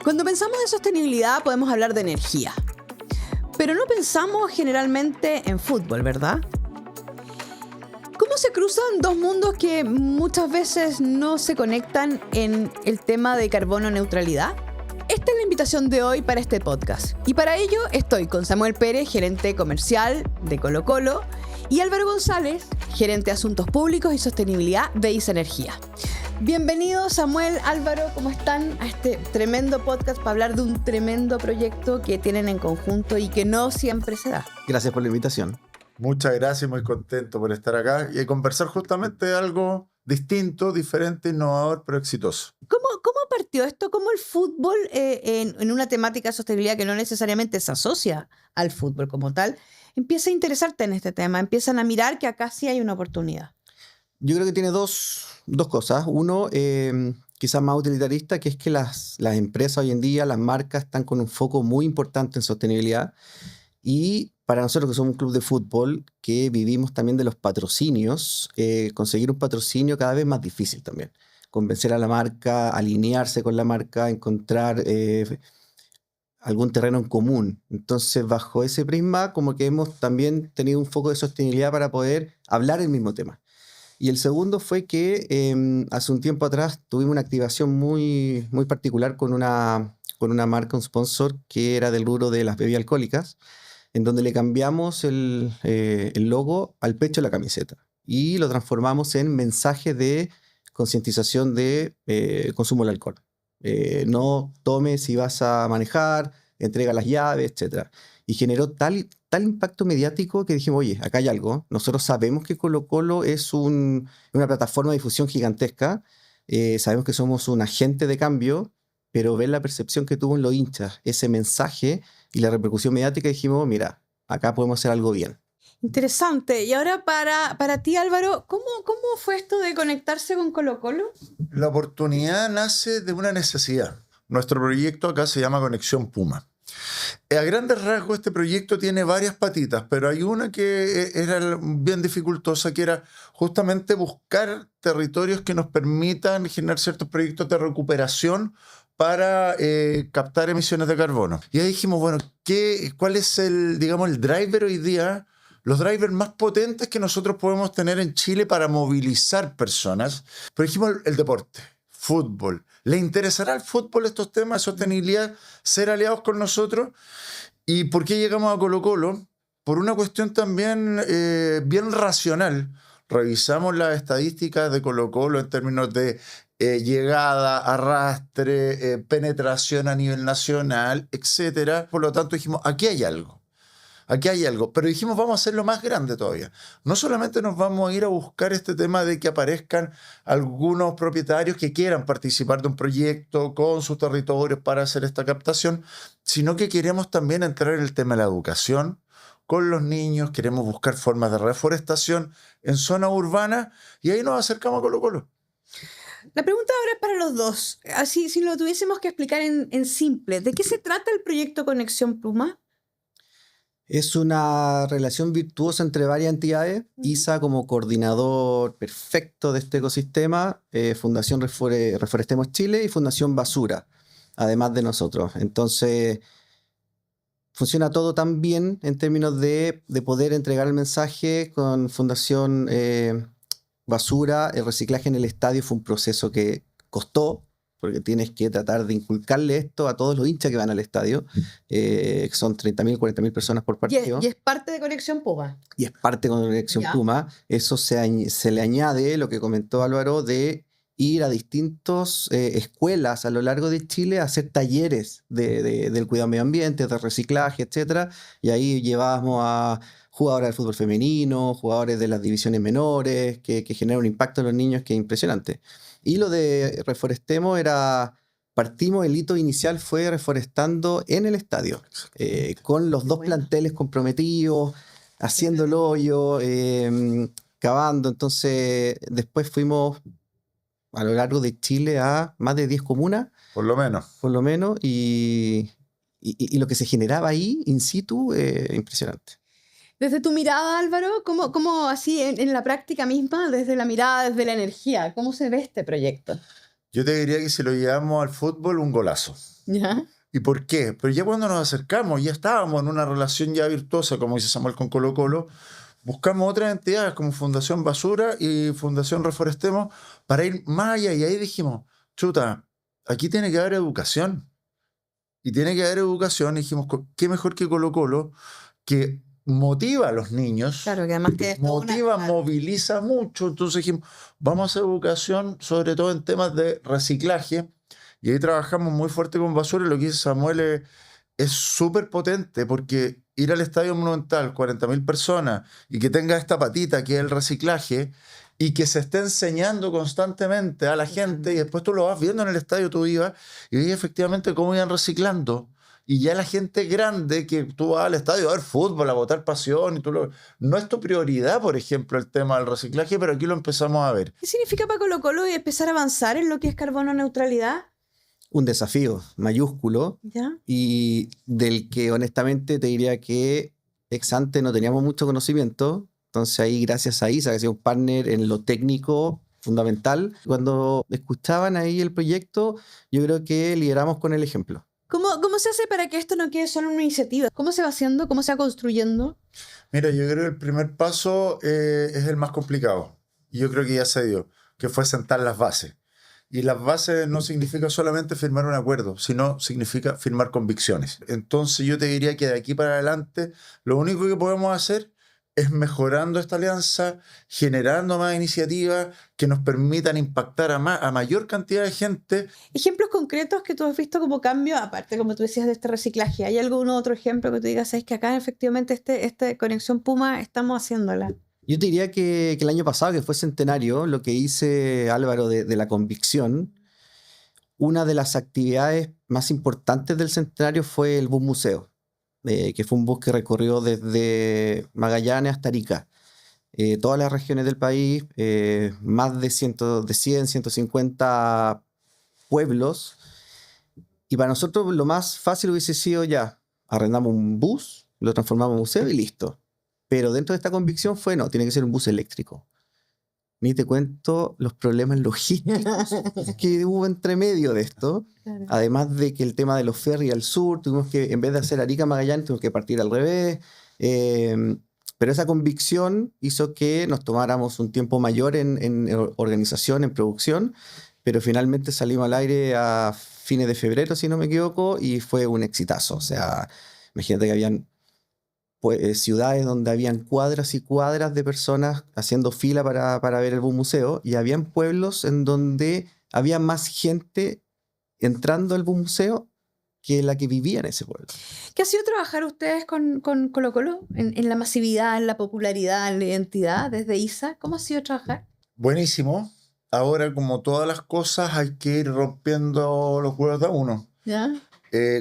Cuando pensamos en sostenibilidad podemos hablar de energía, pero no pensamos generalmente en fútbol, ¿verdad? ¿Cómo se cruzan dos mundos que muchas veces no se conectan en el tema de carbono neutralidad? Esta es la invitación de hoy para este podcast. Y para ello estoy con Samuel Pérez, gerente comercial de Colo-Colo, y Álvaro González, gerente de Asuntos Públicos y Sostenibilidad de ISA Energía. Bienvenidos, Samuel, Álvaro, ¿cómo están? A este tremendo podcast para hablar de un tremendo proyecto que tienen en conjunto y que no siempre se da. Gracias por la invitación. Muchas gracias, muy contento por estar acá y conversar justamente de algo distinto, diferente, innovador, pero exitoso. ¿Cómo partió esto? ¿Cómo el fútbol, en una temática de sostenibilidad que no necesariamente se asocia al fútbol como tal, empieza a interesarte en este tema? Empiezan a mirar que acá sí hay una oportunidad. Yo creo que tiene dos cosas. Uno, quizás más utilitarista, que es que las empresas hoy en día, las marcas, están con un foco muy importante en sostenibilidad. Y para nosotros, que somos un club de fútbol, que vivimos también de los patrocinios, conseguir un patrocinio cada vez más difícil también. Convencer a la marca, alinearse con la marca, encontrar algún terreno en común. Entonces, bajo ese prisma, como que hemos también tenido un foco de sostenibilidad para poder hablar el mismo tema. Y el segundo fue que hace un tiempo atrás tuvimos una activación muy, muy particular con una marca, un sponsor, que era del rubro de las bebidas alcohólicas, en donde le cambiamos el logo al pecho de la camiseta y lo transformamos en mensaje de concientización de consumo del alcohol. No tomes si vas a manejar, entrega las llaves, etc. Y generó tal impacto mediático que dijimos, oye, acá hay algo. Nosotros sabemos que Colo-Colo es una plataforma de difusión gigantesca. Sabemos que somos un agente de cambio, pero ver la percepción que tuvo en los hinchas, ese mensaje y la repercusión mediática, dijimos, mira, acá podemos hacer algo bien. Interesante. Y ahora para ti, Álvaro, ¿cómo fue esto de conectarse con Colo-Colo? La oportunidad nace de una necesidad. Nuestro proyecto acá se llama Conexión Puma. A grandes rasgos, este proyecto tiene varias patitas, pero hay una que era bien dificultosa, que era justamente buscar territorios que nos permitan generar ciertos proyectos de recuperación para captar emisiones de carbono. Y ahí dijimos, bueno, ¿cuál es el driver hoy día? Los drivers más potentes que nosotros podemos tener en Chile para movilizar personas. Pero dijimos el deporte, fútbol. ¿Le interesará al fútbol estos temas de sostenibilidad, ser aliados con nosotros? ¿Y por qué llegamos a Colo-Colo? Por una cuestión también bien racional. Revisamos las estadísticas de Colo-Colo en términos de llegada, arrastre, penetración a nivel nacional, etc. Por lo tanto dijimos, aquí hay algo. Aquí hay algo, pero dijimos vamos a hacerlo más grande todavía. No solamente nos vamos a ir a buscar este tema de que aparezcan algunos propietarios que quieran participar de un proyecto con sus territorios para hacer esta captación, sino que queremos también entrar en el tema de la educación con los niños, queremos buscar formas de reforestación en zona urbana y ahí nos acercamos a Colo-Colo. La pregunta ahora es para los dos. Así, si lo tuviésemos que explicar en simple, ¿de qué se trata el proyecto Conexión Puma? Es una relación virtuosa entre varias entidades. ISA como coordinador perfecto de este ecosistema, Fundación Reforestemos Chile y Fundación Basura, además de nosotros. Entonces, funciona todo tan bien en términos de poder entregar el mensaje con Fundación Basura. El reciclaje en el estadio fue un proceso que costó, porque tienes que tratar de inculcarle esto a todos los hinchas que van al estadio. Son 30.000, 40.000 personas por partido. Y es parte de Conexión Puma. Y es parte de Conexión Puma. Eso se le añade lo que comentó Álvaro de ir a distintas escuelas a lo largo de Chile a hacer talleres del cuidado medio ambiente, de reciclaje, etc. Y ahí llevábamos a jugadores del fútbol femenino, jugadores de las divisiones menores, que generan un impacto en los niños que es impresionante. Y lo de Reforestemos partimos, el hito inicial fue reforestando en el estadio, con los dos planteles comprometidos, haciendo el hoyo, cavando. Entonces, después fuimos a lo largo de Chile a más de 10 comunas. Por lo menos. Y lo que se generaba ahí, in situ, impresionante. Desde tu mirada, Álvaro, ¿cómo así en la práctica misma, desde la mirada, desde la energía, cómo se ve este proyecto? Yo te diría que si lo llevamos al fútbol, un golazo. ¿Ya? ¿Y por qué? Pero ya cuando nos acercamos, ya estábamos en una relación ya virtuosa, como dice Samuel con Colo-Colo, buscamos otras entidades como Fundación Basura y Fundación Reforestemos para ir más allá. Y ahí dijimos, chuta, aquí tiene que haber educación. Y tiene que haber educación. Y dijimos, qué mejor que Colo-Colo, que motiva a los niños, Claro, que además que es toda motiva, moviliza mucho. Entonces dijimos, vamos a hacer educación, sobre todo en temas de reciclaje. Y ahí trabajamos muy fuerte con basura. Y lo que dice Samuel es súper potente, porque ir al Estadio Monumental, 40.000 personas, y que tenga esta patita que es el reciclaje, y que se esté enseñando constantemente a la gente, y después tú lo vas viendo en el estadio, tú ibas, y veías efectivamente cómo iban reciclando. Y ya la gente grande, que tú vas al estadio a ver fútbol, a botar pasión, y no es tu prioridad, por ejemplo, el tema del reciclaje, pero aquí lo empezamos a ver. ¿Qué significa para Colo-Colo y empezar a avanzar en lo que es carbono neutralidad? Un desafío mayúsculo ¿Ya? y del que honestamente te diría que ex ante no teníamos mucho conocimiento. Entonces ahí gracias a Isa, que ha sido un partner en lo técnico fundamental, cuando escuchaban ahí el proyecto, yo creo que lideramos con el ejemplo. ¿Cómo se hace para que esto no quede solo una iniciativa? ¿Cómo se va haciendo? ¿Cómo se va construyendo? Mira, yo creo que el primer paso es el más complicado. Y yo creo que ya se dio, que fue sentar las bases. Y las bases no significa solamente firmar un acuerdo, sino significa firmar convicciones. Entonces yo te diría que de aquí para adelante lo único que podemos hacer es mejorando esta alianza, generando más iniciativas que nos permitan impactar a mayor cantidad de gente. Ejemplos concretos que tú has visto como cambio, aparte, como tú decías, de este reciclaje. ¿Hay algún otro ejemplo que tú digas, es que acá efectivamente este Conexión Puma estamos haciéndola? Yo te diría que el año pasado, que fue centenario, lo que hice, Álvaro, de la convicción, una de las actividades más importantes del centenario fue el bus museo, que fue un bus que recorrió desde Magallanes hasta Arica. Todas las regiones del país, más de 100, 150 pueblos. Y para nosotros lo más fácil hubiese sido ya, arrendamos un bus, lo transformamos en museo y listo. Pero dentro de esta convicción fue, no, tiene que ser un bus eléctrico. Ni te cuento los problemas logísticos que hubo entre medio de esto. Claro. Además de que el tema de los ferries al sur, tuvimos que, en vez de hacer Arica-Magallanes, tuvimos que partir al revés. Pero esa convicción hizo que nos tomáramos un tiempo mayor en organización, en producción, pero finalmente salimos al aire a fines de febrero, si no me equivoco, y fue un exitazo. O sea, imagínate que habían ciudades donde habían cuadras y cuadras de personas haciendo fila para ver el bus museo, y habían pueblos en donde había más gente entrando al bus museo que la que vivía en ese pueblo. ¿Qué ha sido trabajar ustedes con Colo-Colo? En la masividad, en la popularidad, en la identidad, desde ISA. ¿Cómo ha sido trabajar? Buenísimo. Ahora, como todas las cosas, hay que ir rompiendo los huevos de uno. ¿Ya?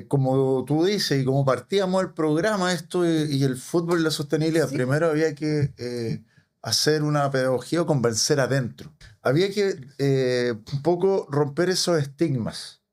Como tú dices, y como partíamos el programa, esto y el fútbol y la sostenibilidad, Sí. primero había que hacer una pedagogía o convencer adentro. Había que un poco romper esos estigmas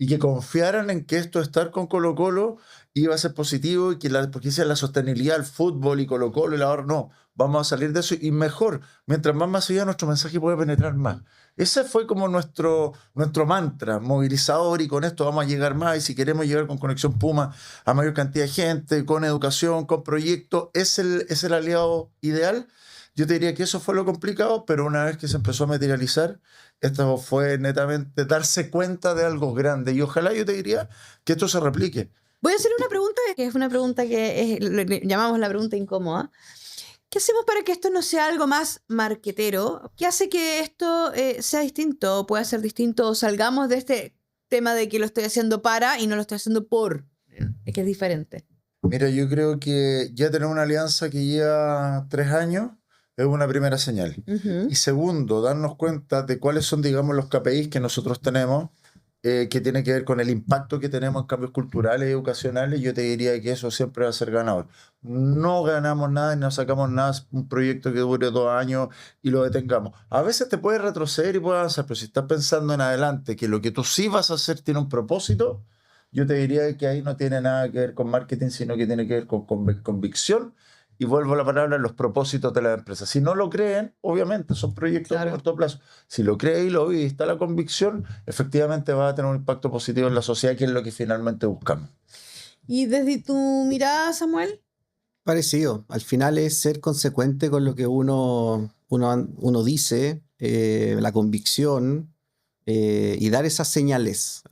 y que confiaran en que esto de estar con Colo-Colo iba a ser positivo, y que porque dice la sostenibilidad, el fútbol y Colo-Colo y la hora, no, vamos a salir de eso, y mejor, mientras más masiva nuestro mensaje puede penetrar más. Ese fue como nuestro mantra movilizador, y con esto vamos a llegar más, y si queremos llegar con Conexión Puma a mayor cantidad de gente, con educación, con proyectos, es el aliado ideal. Yo te diría que eso fue lo complicado, pero una vez que se empezó a materializar, esto fue netamente darse cuenta de algo grande, y ojalá, yo te diría, que esto se replique. Voy a hacer una pregunta que es una pregunta que le llamamos la pregunta incómoda. ¿Qué hacemos para que esto no sea algo más marquetero? ¿Qué hace que esto sea distinto, o pueda ser distinto, o salgamos de este tema de que lo estoy haciendo para y no lo estoy haciendo por? Es que es diferente. Mira, yo creo que ya tener una alianza que lleva 3 años es una primera señal. Uh-huh. Y segundo, darnos cuenta de cuáles son, digamos, los KPIs que nosotros tenemos, que tiene que ver con el impacto que tenemos en cambios culturales y educacionales. Yo te diría que eso siempre va a ser ganador. No ganamos nada y no sacamos nada, un proyecto que dure 2 años y lo detengamos. A veces te puedes retroceder y puedes avanzar, pero si estás pensando en adelante, que lo que tú sí vas a hacer tiene un propósito, yo te diría que ahí no tiene nada que ver con marketing, sino que tiene que ver con convicción y vuelvo a la palabra, los propósitos de las empresas. Si no lo creen, obviamente son proyectos Claro. a corto plazo. Si lo cree y lo vive y está la convicción, efectivamente va a tener un impacto positivo en la sociedad, que es lo que finalmente buscamos. Y desde tu mirada, Samuel, Parecido. Al final es ser consecuente con lo que uno dice, la convicción, y dar esas señales.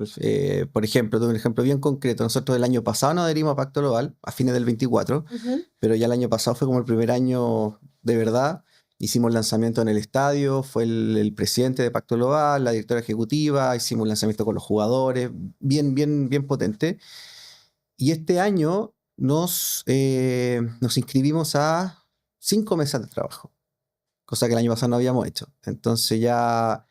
Por ejemplo, doy un ejemplo bien concreto. Nosotros el año pasado nos adherimos a Pacto Global, a fines del 24, pero ya el año pasado fue como el primer año de verdad. Hicimos lanzamiento en el estadio, fue el presidente de Pacto Global, la directora ejecutiva, hicimos un lanzamiento con los jugadores, bien potente. Y este año nos inscribimos a 5 mesas de trabajo, cosa que el año pasado no habíamos hecho. Entonces ya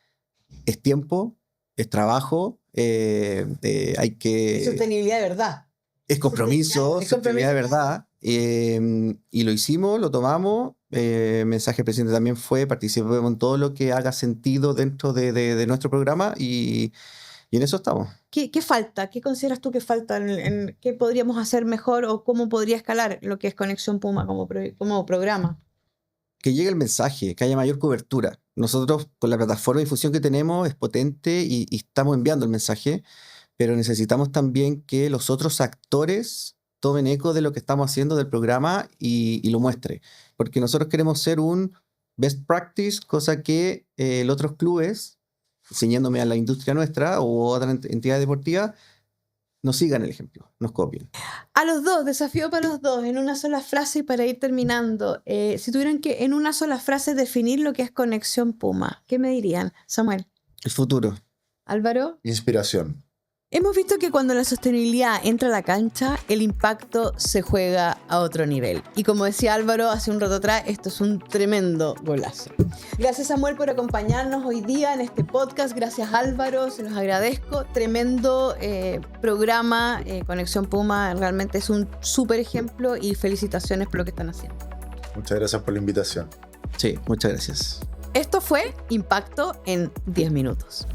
es tiempo, es trabajo, hay que... es sostenibilidad de verdad. Es compromiso, Es sostenibilidad de compromiso. verdad. Y lo hicimos, lo tomamos. Mensaje del presidente también fue: participemos en todo lo que haga sentido dentro de nuestro programa, y en eso estamos. ¿Qué falta? ¿Qué consideras tú que falta? ¿Qué podríamos hacer mejor o cómo podría escalar lo que es Conexión Puma como programa? Que llegue el mensaje, que haya mayor cobertura. Nosotros, con la plataforma de difusión que tenemos, es potente y estamos enviando el mensaje, pero necesitamos también que los otros actores tomen eco de lo que estamos haciendo del programa y lo muestre. Porque nosotros queremos ser un best practice, cosa que los otros clubes, ciñéndome a la industria nuestra o otra entidad deportiva, nos sigan el ejemplo, nos copien. A los dos, desafío para los dos, en una sola frase y para ir terminando. Si tuvieran que en una sola frase definir lo que es Conexión Puma, ¿qué me dirían? Samuel. El futuro. Álvaro. Inspiración. Hemos visto que cuando la sostenibilidad entra a la cancha, el impacto se juega a otro nivel. Y como decía Álvaro hace un rato atrás, esto es un tremendo golazo. Gracias, Samuel, por acompañarnos hoy día en este podcast. Gracias, Álvaro, se los agradezco. Tremendo programa, Conexión Puma. Realmente es un súper ejemplo y felicitaciones por lo que están haciendo. Muchas gracias por la invitación. Sí, muchas gracias. Esto fue Impacto en 10 minutos.